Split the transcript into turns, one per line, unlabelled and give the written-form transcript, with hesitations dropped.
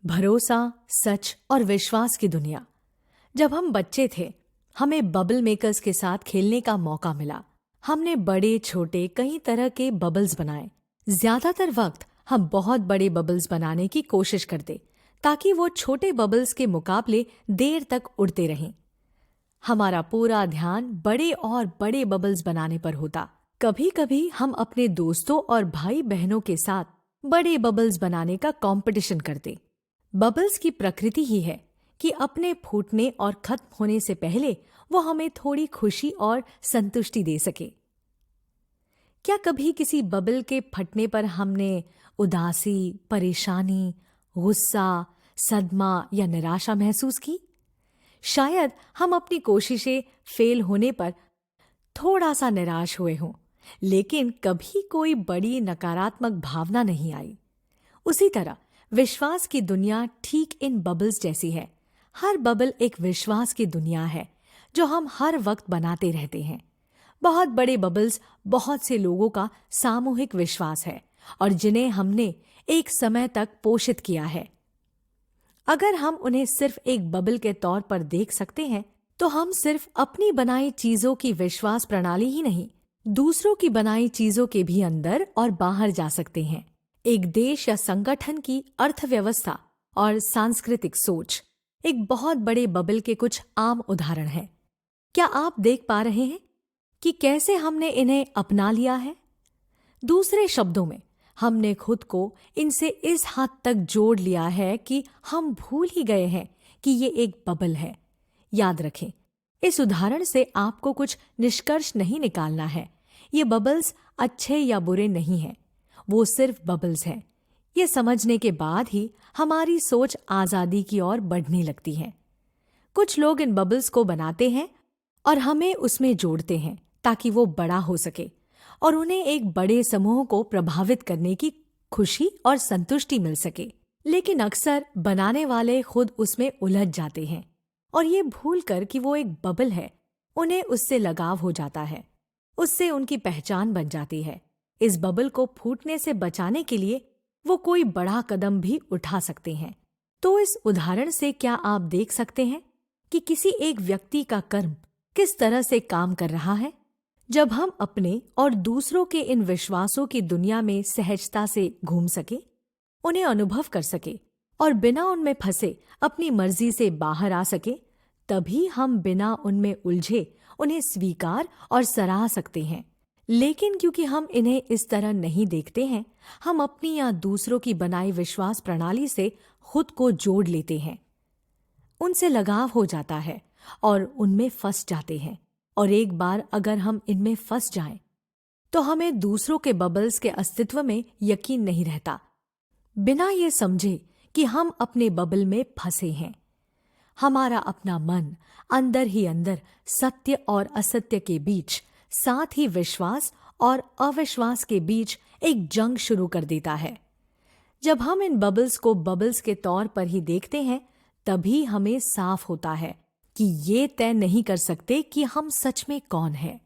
भरोसा, सच और विश्वास की दुनिया। जब हम बच्चे थे, हमें बबल मेकर्स के साथ खेलने का मौका मिला। हमने बड़े छोटे कई तरह के बबल्स बनाए। ज्यादातर वक्त हम बहुत बड़े बबल्स बनाने की कोशिश करते ताकि वो छोटे बबल्स के मुकाबले देर तक उड़ते रहें। हमारा पूरा ध्यान बड़े और बड़े बबल्स बनाने पर होता। कभी कभी हम अपने दोस्तों और भाई बहनों के साथ बड़े बबल्स बनाने का कंपटीशन करते। बबल्स की प्रकृति ही है कि अपने फूटने और खत्म होने से पहले वो हमें थोड़ी खुशी और संतुष्टि दे सके। क्या कभी किसी बबल के फटने पर हमने उदासी, परेशानी, गुस्सा, सदमा या निराशा महसूस की? शायद हम अपनी कोशिशें फेल होने पर थोड़ा सा निराश हुए हों, लेकिन कभी कोई बड़ी नकारात्मक भावना नहीं आई। उसी तरह विश्वास की दुनिया ठीक इन बबल्स जैसी है। हर बबल एक विश्वास की दुनिया है जो हम हर वक्त बनाते रहते हैं। बहुत बड़े बबल्स बहुत से लोगों का सामूहिक विश्वास है और जिन्हें हमने एक समय तक पोषित किया है। अगर हम उन्हें सिर्फ एक बबल के तौर पर देख सकते हैं, तो हम सिर्फ अपनी बनाई चीजों की विश्वास प्रणाली ही नहीं, दूसरों की बनाई चीजों के भी अंदर और बाहर जा सकते हैं। एक देश या संगठन की अर्थव्यवस्था और सांस्कृतिक सोच एक बहुत बड़े बबल के कुछ आम उदाहरण हैं। क्या आप देख पा रहे हैं कि कैसे हमने इन्हें अपना लिया है? दूसरे शब्दों में, हमने खुद को इनसे इस हद तक जोड़ लिया है कि हम भूल ही गए हैं कि ये एक बबल है। याद रखें, इस उदाहरण से आपको कुछ निष्कर्ष नहीं निकालना है। ये बबल्स अच्छे या बुरे नहीं हैं, वो सिर्फ बबल्स हैं। ये समझने के बाद ही हमारी सोच आज़ादी की ओर बढ़ने लगती है। कुछ लोग इन बबल्स को बनाते हैं और हमें उसमें जोड़ते हैं ताकि वो बड़ा हो सके और उन्हें एक बड़े समूह को प्रभावित करने की खुशी और संतुष्टि मिल सके। लेकिन अक्सर बनाने वाले खुद उसमें उलझ जाते हैं और ये भूलकर कि वो एक बबल है, उन्हें उससे लगाव हो जाता है। उससे उनकी पहचान बन जाती है। इस बबल को फूटने से बचाने के लिए वो कोई बड़ा कदम भी उठा सकते हैं। तो इस उदाहरण से क्या आप देख सकते हैं कि किसी एक व्यक्ति का कर्म किस तरह से काम कर रहा है? जब हम अपने और दूसरों के इन विश्वासों की दुनिया में सहजता से घूम सके, उन्हें अनुभव कर सके और बिना उनमें फंसे अपनी मर्जी से बाहर आ सके, तभी हम बिना उनमें उलझे उन्हें स्वीकार और सराह सकते हैं। लेकिन क्योंकि हम इन्हें इस तरह नहीं देखते हैं, हम अपनी या दूसरों की बनाई विश्वास प्रणाली से खुद को जोड़ लेते हैं। उनसे लगाव हो जाता है और उनमें फंस जाते हैं। और एक बार अगर हम इनमें फंस जाएं, तो हमें दूसरों के बबल्स के अस्तित्व में यकीन नहीं रहता, बिना ये समझे कि हम अपने बबल में फंसे हैं। हमारा अपना मन अंदर ही अंदर सत्य और असत्य के बीच, साथ ही विश्वास और अविश्वास के बीच एक जंग शुरू कर देता है। जब हम इन बबल्स को बबल्स के तौर पर ही देखते हैं, तभी हमें साफ होता है कि ये तय नहीं कर सकते कि हम सच में कौन हैं।